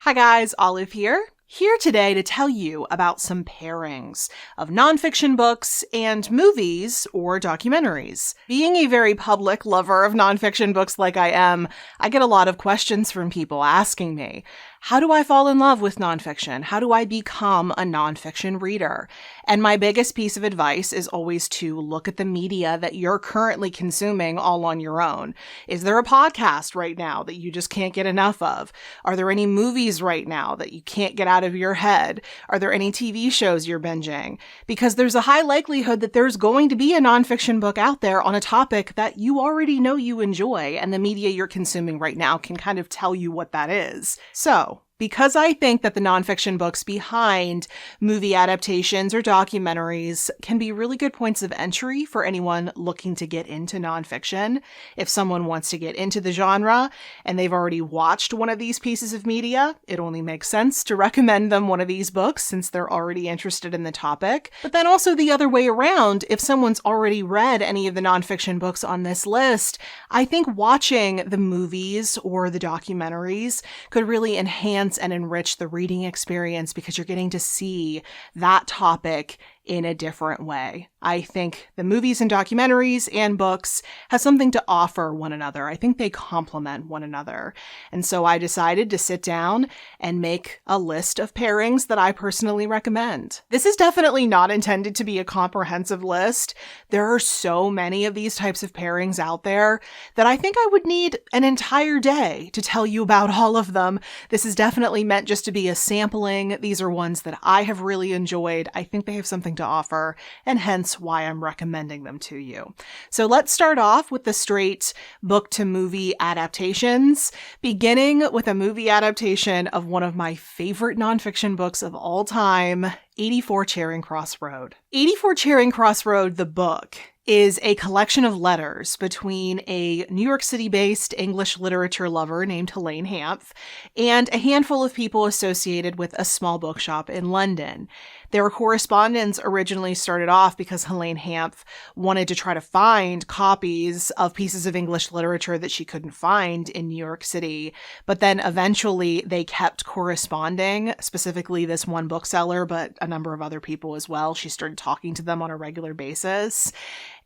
Hi guys, Olive here. Here today to tell you about some pairings of nonfiction books and movies or documentaries. Being a very public lover of nonfiction books like I am, I get a lot of questions from people asking me, how do I fall in love with nonfiction? How do I become a nonfiction reader? And my biggest piece of advice is always to look at the media that you're currently consuming all on your own. Is there a podcast right now that you just can't get enough of? Are there any movies right now that you can't get out of your head? Are there any TV shows you're binging? Because there's a high likelihood that there's going to be a nonfiction book out there on a topic that you already know you enjoy, and the media you're consuming right now can kind of tell you what that is. So, because I think that the nonfiction books behind movie adaptations or documentaries can be really good points of entry for anyone looking to get into nonfiction. If someone wants to get into the genre and they've already watched one of these pieces of media, it only makes sense to recommend them one of these books since they're already interested in the topic. But then also the other way around, if someone's already read any of the nonfiction books on this list, I think watching the movies or the documentaries could really enhance and enrich the reading experience because you're getting to see that topic in a different way. I think the movies and documentaries and books have something to offer one another. I think they complement one another. And so I decided to sit down and make a list of pairings that I personally recommend. This is definitely not intended to be a comprehensive list. There are so many of these types of pairings out there that I think I would need an entire day to tell you about all of them. This is definitely meant just to be a sampling. These are ones that I have really enjoyed. I think they have something to offer, and hence why I'm recommending them to you. So let's start off with the straight book to movie adaptations, beginning with a movie adaptation of one of my favorite nonfiction books of all time, 84 Charing Cross Road. 84 Charing Cross Road, the book, is a collection of letters between a New York City-based English literature lover named Helene Hanff and a handful of people associated with a small bookshop in London. Their correspondence originally started off because Helene Hanff wanted to try to find copies of pieces of English literature that she couldn't find in New York City, but then eventually they kept corresponding, specifically this one bookseller, but a number of other people as well. She started talking to them on a regular basis,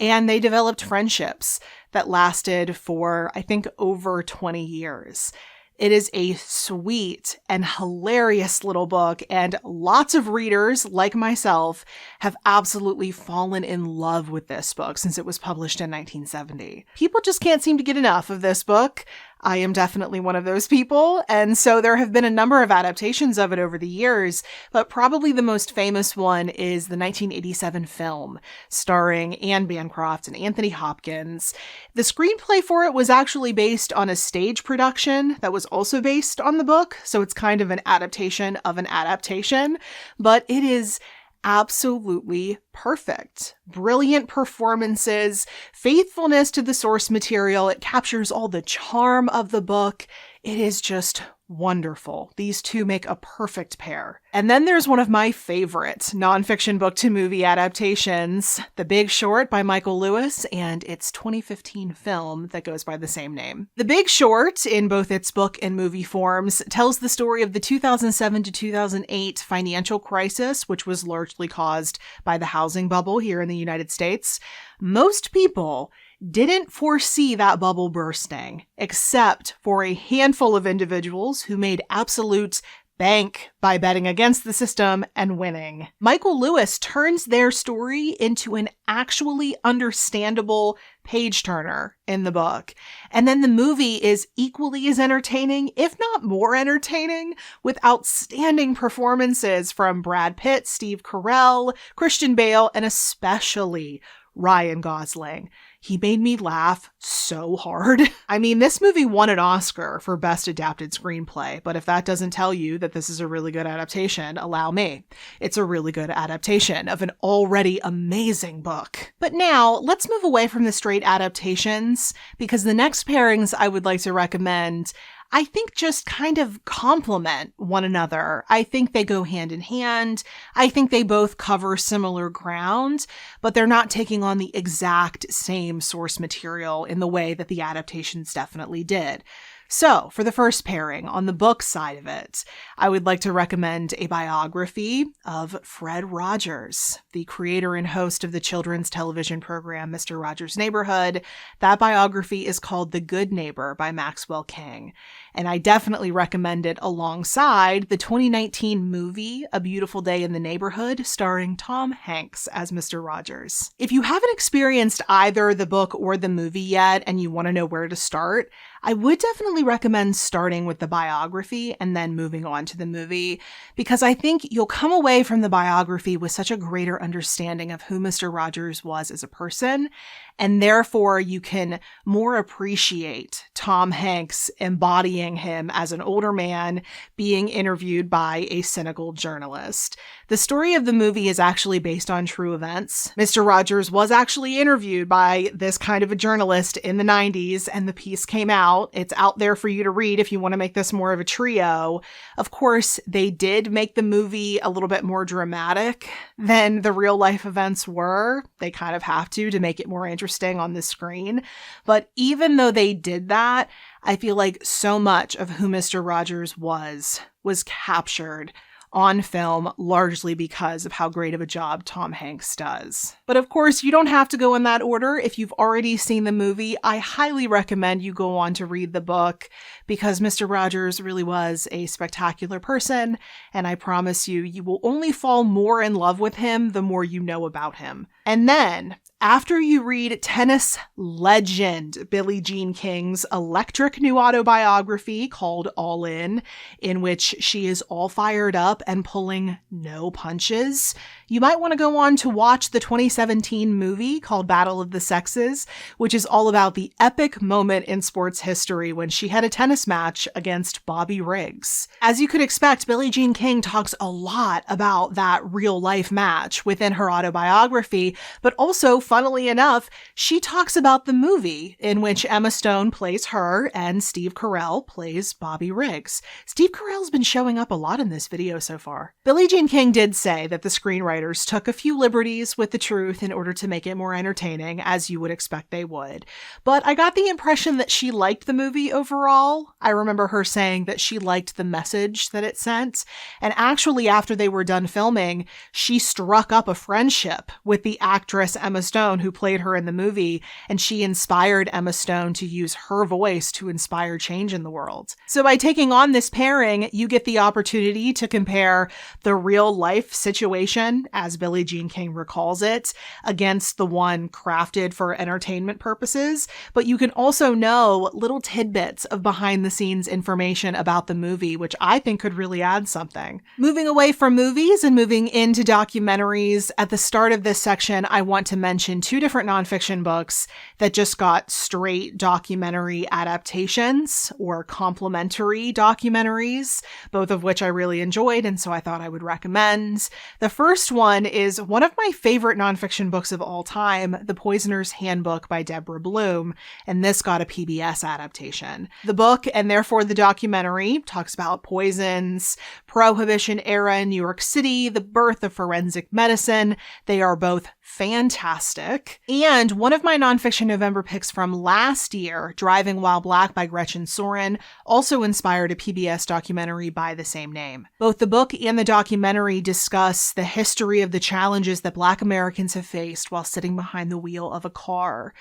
and they developed friendships that lasted for, I think, over 20 years. It is a sweet and hilarious little book, and lots of readers, like myself, have absolutely fallen in love with this book since it was published in 1970. People just can't seem to get enough of this book. I am definitely one of those people, and so there have been a number of adaptations of it over the years, but probably the most famous one is the 1987 film starring Anne Bancroft and Anthony Hopkins. The screenplay for it was actually based on a stage production that was also based on the book, so it's kind of an adaptation of an adaptation, but it is absolutely perfect. Brilliant performances, faithfulness to the source material. It captures all the charm of the book. It is just wonderful. These two make a perfect pair. And then there's one of my favorite nonfiction book to movie adaptations, The Big Short by Michael Lewis, and its 2015 film that goes by the same name. The Big Short, in both its book and movie forms, tells the story of the 2007 to 2008 financial crisis, which was largely caused by the housing bubble here in the United States. Most people didn't foresee that bubble bursting, except for a handful of individuals who made absolute bank by betting against the system and winning. Michael Lewis turns their story into an actually understandable page-turner in the book. And then the movie is equally as entertaining, if not more entertaining, with outstanding performances from Brad Pitt, Steve Carell, Christian Bale, and especially Ryan Gosling. He made me laugh so hard. I mean, this movie won an Oscar for Best Adapted Screenplay, but if that doesn't tell you that this is a really good adaptation, allow me. It's a really good adaptation of an already amazing book. But now, let's move away from the straight adaptations, because the next pairings I would like to recommend I think just kind of complement one another. I think they go hand in hand. I think they both cover similar ground, but they're not taking on the exact same source material in the way that the adaptations definitely did. So, for the first pairing, on the book side of it, I would like to recommend a biography of Fred Rogers, the creator and host of the children's television program Mr. Rogers' Neighborhood. That biography is called The Good Neighbor by Maxwell King, and I definitely recommend it alongside the 2019 movie A Beautiful Day in the Neighborhood, starring Tom Hanks as Mr. Rogers. If you haven't experienced either the book or the movie yet and you want to know where to start, I would definitely recommend starting with the biography and then moving on to the movie, because I think you'll come away from the biography with such a greater understanding of who Mr. Rogers was as a person, and therefore you can more appreciate Tom Hanks embodying him as an older man being interviewed by a cynical journalist. The story of the movie is actually based on true events. Mr. Rogers was actually interviewed by this kind of a journalist in the 90s, and the piece came out. It's out there for you to read if you want to make this more of a trio. Of course, they did make the movie a little bit more dramatic than the real life events were. They kind of have to make it more interesting on the screen. But even though they did that, I feel like so much of who Mr. Rogers was captured on film, largely because of how great of a job Tom Hanks does. But of course, you don't have to go in that order. If you've already seen the movie, I highly recommend you go on to read the book, because Mr. Rogers really was a spectacular person, and I promise you, you will only fall more in love with him the more you know about him. And then, after you read tennis legend Billie Jean King's electric new autobiography called All In which she is all fired up and pulling no punches, you might want to go on to watch the 2017 movie called Battle of the Sexes, which is all about the epic moment in sports history when she had a tennis match against Bobby Riggs. As you could expect, Billie Jean King talks a lot about that real life match within her autobiography, but also, funnily enough, she talks about the movie in which Emma Stone plays her and Steve Carell plays Bobby Riggs. Steve Carell's been showing up a lot in this video so far. Billie Jean King did say that the screenwriters took a few liberties with the truth in order to make it more entertaining, as you would expect they would. But I got the impression that she liked the movie overall. I remember her saying that she liked the message that it sent. And actually, after they were done filming, she struck up a friendship with the actress Emma Stone, who played her in the movie, and she inspired Emma Stone to use her voice to inspire change in the world. So by taking on this pairing, you get the opportunity to compare the real life situation, as Billie Jean King recalls it, against the one crafted for entertainment purposes, but you can also know little tidbits of behind the scenes information about the movie, which I think could really add something. Moving away from movies and moving into documentaries, at the start of this section, I want to mention two different nonfiction books that just got straight documentary adaptations or complementary documentaries, both of which I really enjoyed, and so I thought I would recommend. The first one is one of my favorite nonfiction books of all time, The Poisoner's Handbook by Deborah Bloom, and this got a PBS adaptation. The book, and therefore the documentary, talks about poisons, Prohibition era in New York City, the birth of forensic medicine. They are both fantastic. And one of my nonfiction November picks from last year, Driving While Black by Gretchen Soren, also inspired a PBS documentary by the same name. Both the book and the documentary discuss the history of the challenges that Black Americans have faced while sitting behind the wheel of a car.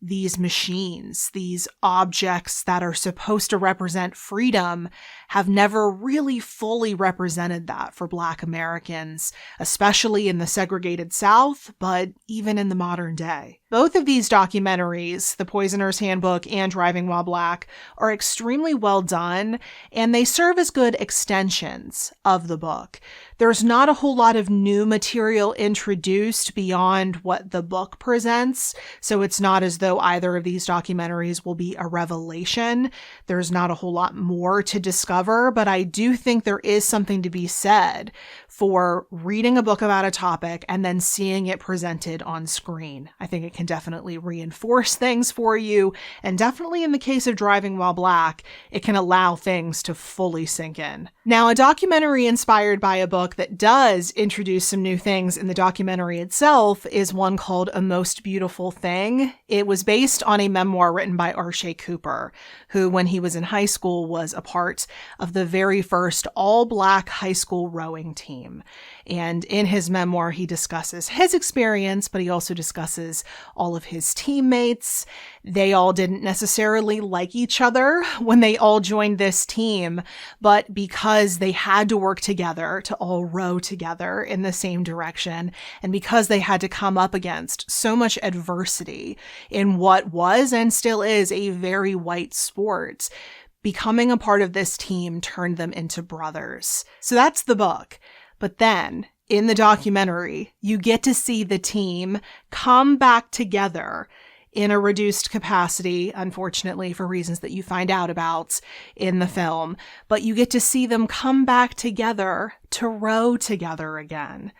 These machines, these objects that are supposed to represent freedom, have never really fully represented that for Black Americans, especially in the segregated South, but even in the modern day. Both of these documentaries, The Poisoner's Handbook and Driving While Black, are extremely well done, and they serve as good extensions of the book. There's not a whole lot of new material introduced beyond what the book presents, so it's not as though either of these documentaries will be a revelation. There's not a whole lot more to discover, but I do think there is something to be said for reading a book about a topic and then seeing it presented on screen. I think it can can definitely reinforce things for you. And definitely in the case of Driving While Black, it can allow things to fully sink in. Now, a documentary inspired by a book that does introduce some new things in the documentary itself is one called A Most Beautiful Thing. It was based on a memoir written by Arshay Cooper, who, when he was in high school, was a part of the very first all-black high school rowing team. And in his memoir, he discusses his experience, but he also discusses all of his teammates. They all didn't necessarily like each other when they all joined this team, but because they had to work together to all row together in the same direction, and because they had to come up against so much adversity in what was and still is a very white sport, becoming a part of this team turned them into brothers. So that's the book. But then, in the documentary, you get to see the team come back together in a reduced capacity, unfortunately, for reasons that you find out about in the film. But you get to see them come back together to row together again.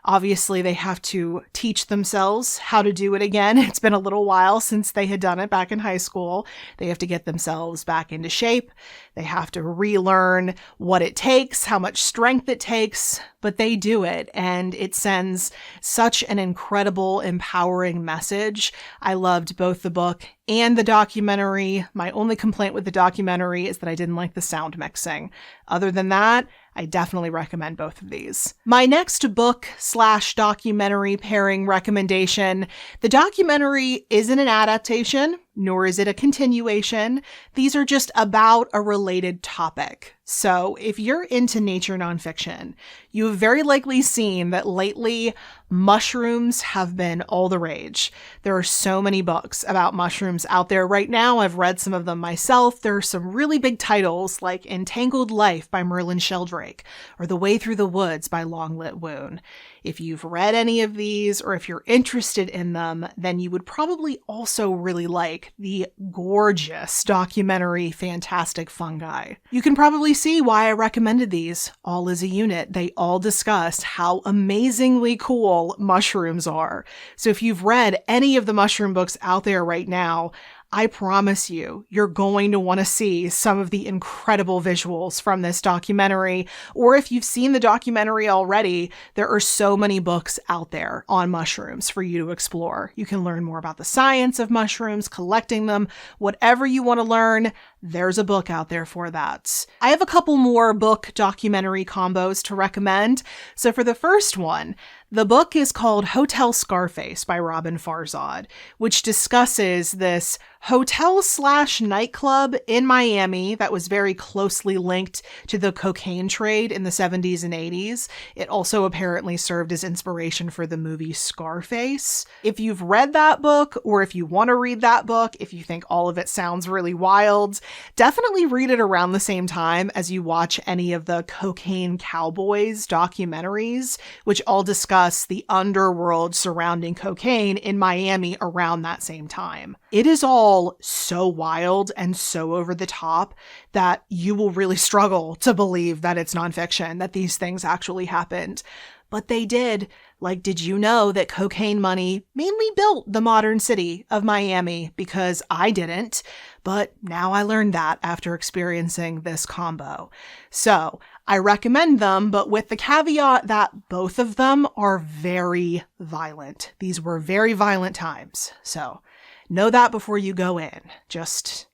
Obviously, they have to teach themselves how to do it again. It's been a little while since they had done it back in high school. They have to get themselves back into shape. They have to relearn what it takes, how much strength it takes, but they do it, and it sends such an incredible, empowering message. I loved both the book and the documentary. My only complaint with the documentary is that I didn't like the sound mixing. Other than that, I definitely recommend both of these. My next book/documentary pairing recommendation. The documentary isn't an adaptation, nor is it a continuation. These are just about a related topic. So if you're into nature nonfiction, you have very likely seen that lately mushrooms have been all the rage. There are so many books about mushrooms out there right now. I've read some of them myself. There are some really big titles like Entangled Life by Merlin Sheldrake or The Way Through the Woods by Longlit Woon. If you've read any of these or if you're interested in them, then you would probably also really like the gorgeous documentary Fantastic Fungi. You can probably see why I recommended these all as a unit. They all discuss how amazingly cool mushrooms are. So if you've read any of the mushroom books out there right now, I promise you, you're going to want to see some of the incredible visuals from this documentary. Or if you've seen the documentary already, there are so many books out there on mushrooms for you to explore. You can learn more about the science of mushrooms, collecting them, whatever you want to learn. There's a book out there for that. I have a couple more book documentary combos to recommend. So for the first one, the book is called Hotel Scarface by Robin Farzad, which discusses this hotel/nightclub in Miami that was very closely linked to the cocaine trade in the 70s and 80s. It also apparently served as inspiration for the movie Scarface. If you've read that book, or if you want to read that book, if you think all of it sounds really wild, definitely read it around the same time as you watch any of the Cocaine Cowboys documentaries, which all discuss the underworld surrounding cocaine in Miami around that same time. It is all so wild and so over the top that you will really struggle to believe that it's nonfiction, that these things actually happened. But they did. Like, did you know that cocaine money mainly built the modern city of Miami? Because I didn't, but now I learned that after experiencing this combo. So I recommend them, but with the caveat that both of them are very violent. These were very violent times. So know that before you go in. Just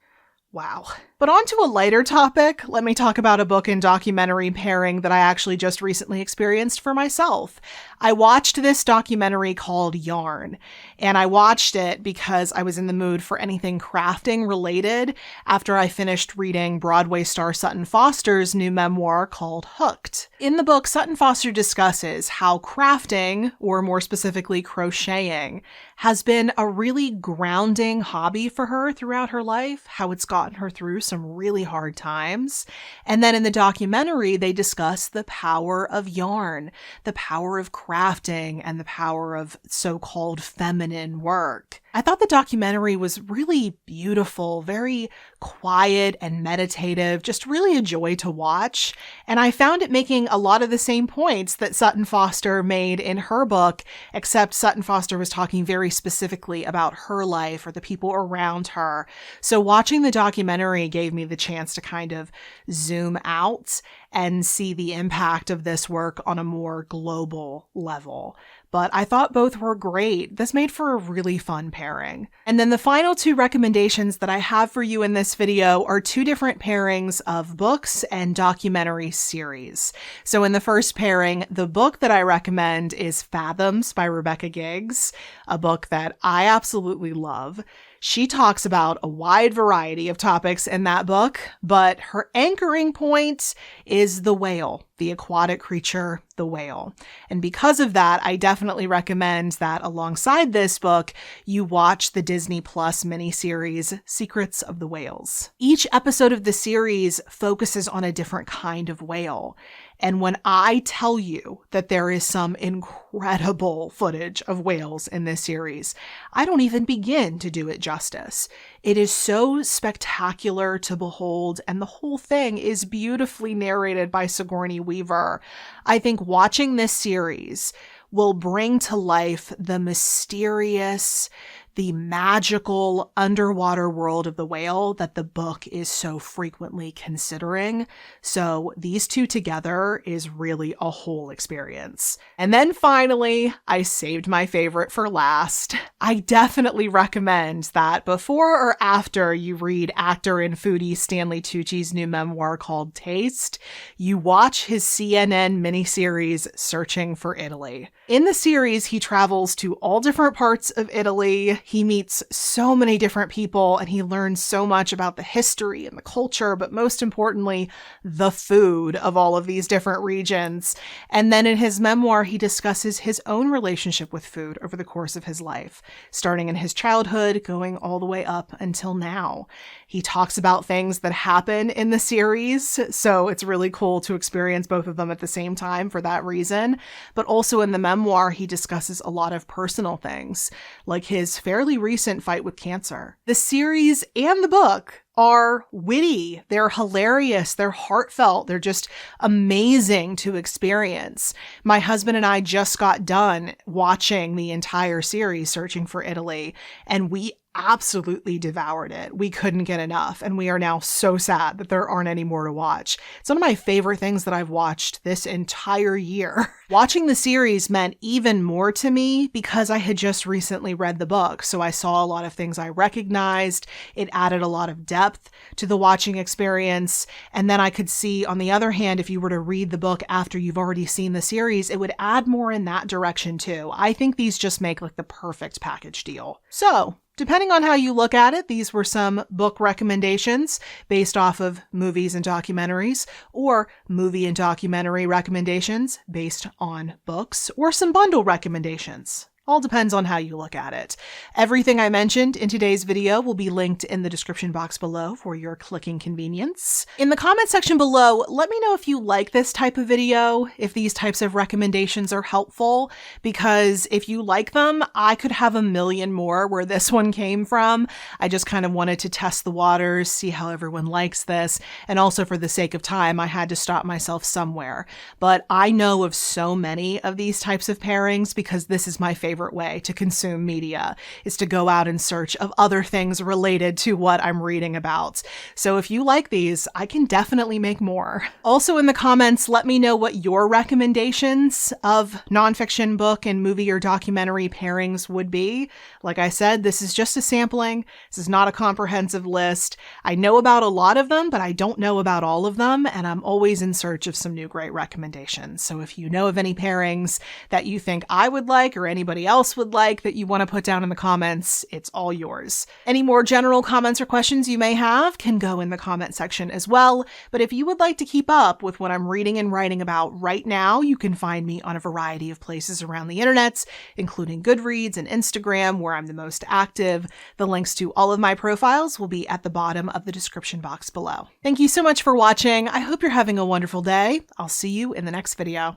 wow. But on to a lighter topic, let me talk about a book and documentary pairing that I actually just recently experienced for myself. I watched this documentary called Yarn, and I watched it because I was in the mood for anything crafting related after I finished reading Broadway star Sutton Foster's new memoir called Hooked. In the book, Sutton Foster discusses how crafting, or more specifically crocheting, has been a really grounding hobby for her throughout her life, how it's gotten her through some really hard times. And then in the documentary, they discuss the power of yarn, the power of crafting, and the power of so-called feminine work. I thought the documentary was really beautiful, very quiet and meditative, just really a joy to watch. And I found it making a lot of the same points that Sutton Foster made in her book, except Sutton Foster was talking very specifically about her life or the people around her. So watching the documentary gave me the chance to kind of zoom out and see the impact of this work on a more global level. But I thought both were great. This made for a really fun pairing. And then the final two recommendations that I have for you in this video are two different pairings of books and documentary series. So in the first pairing, the book that I recommend is Fathoms by Rebecca Giggs, a book that I absolutely love. She talks about a wide variety of topics in that book, but her anchoring point is the whale, the aquatic creature, the whale. And because of that, I definitely recommend that alongside this book, you watch the Disney Plus miniseries, Secrets of the Whales. Each episode of the series focuses on a different kind of whale. And when I tell you that there is some incredible footage of whales in this series, I don't even begin to do it justice. It is so spectacular to behold, and the whole thing is beautifully narrated by Sigourney Weaver. I think watching this series will bring to life the mysterious, the magical underwater world of the whale that the book is so frequently considering. So these two together is really a whole experience. And then finally, I saved my favorite for last. I definitely recommend that before or after you read actor and foodie Stanley Tucci's new memoir called Taste, you watch his CNN miniseries Searching for Italy. In the series, he travels to all different parts of Italy. He meets so many different people and he learns so much about the history and the culture, but most importantly, the food of all of these different regions. And then in his memoir, he discusses his own relationship with food over the course of his life, starting in his childhood, going all the way up until now. He talks about things that happen in the series, so it's really cool to experience both of them at the same time for that reason. But also in the memoir, he discusses a lot of personal things, like his fairly recent fight with cancer. The series and the book are witty, they're hilarious, they're heartfelt, they're just amazing to experience. My husband and I just got done watching the entire series, Searching for Italy, and we absolutely devoured it. We couldn't get enough, and we are now so sad that there aren't any more to watch. It's one of my favorite things that I've watched this entire year. Watching the series meant even more to me because I had just recently read the book, so I saw a lot of things I recognized. It added a lot of depth to the watching experience, and then I could see, on the other hand, if you were to read the book after you've already seen the series, it would add more in that direction too. I think these just make like the perfect package deal. So, depending on how you look at it, these were some book recommendations based off of movies and documentaries, or movie and documentary recommendations based on books, or some bundle recommendations. All depends on how you look at it. Everything I mentioned in today's video will be linked in the description box below for your clicking convenience. In the comment section below, let me know if you like this type of video, if these types of recommendations are helpful, because if you like them, I could have a million more where this one came from. I just kind of wanted to test the waters, see how everyone likes this, and also for the sake of time, I had to stop myself somewhere. But I know of so many of these types of pairings because this is my favorite way to consume media, is to go out in search of other things related to what I'm reading about. So if you like these, I can definitely make more. Also in the comments, let me know what your recommendations of nonfiction book and movie or documentary pairings would be. Like I said, this is just a sampling. This is not a comprehensive list. I know about a lot of them, but I don't know about all of them, and I'm always in search of some new great recommendations. So if you know of any pairings that you think I would like or anybody else would like that you want to put down in the comments, it's all yours. Any more general comments or questions you may have can go in the comment section as well. But if you would like to keep up with what I'm reading and writing about right now, you can find me on a variety of places around the internet, including Goodreads and Instagram, where I'm the most active. The links to all of my profiles will be at the bottom of the description box below. Thank you so much for watching. I hope you're having a wonderful day. I'll see you in the next video.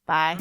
Bye.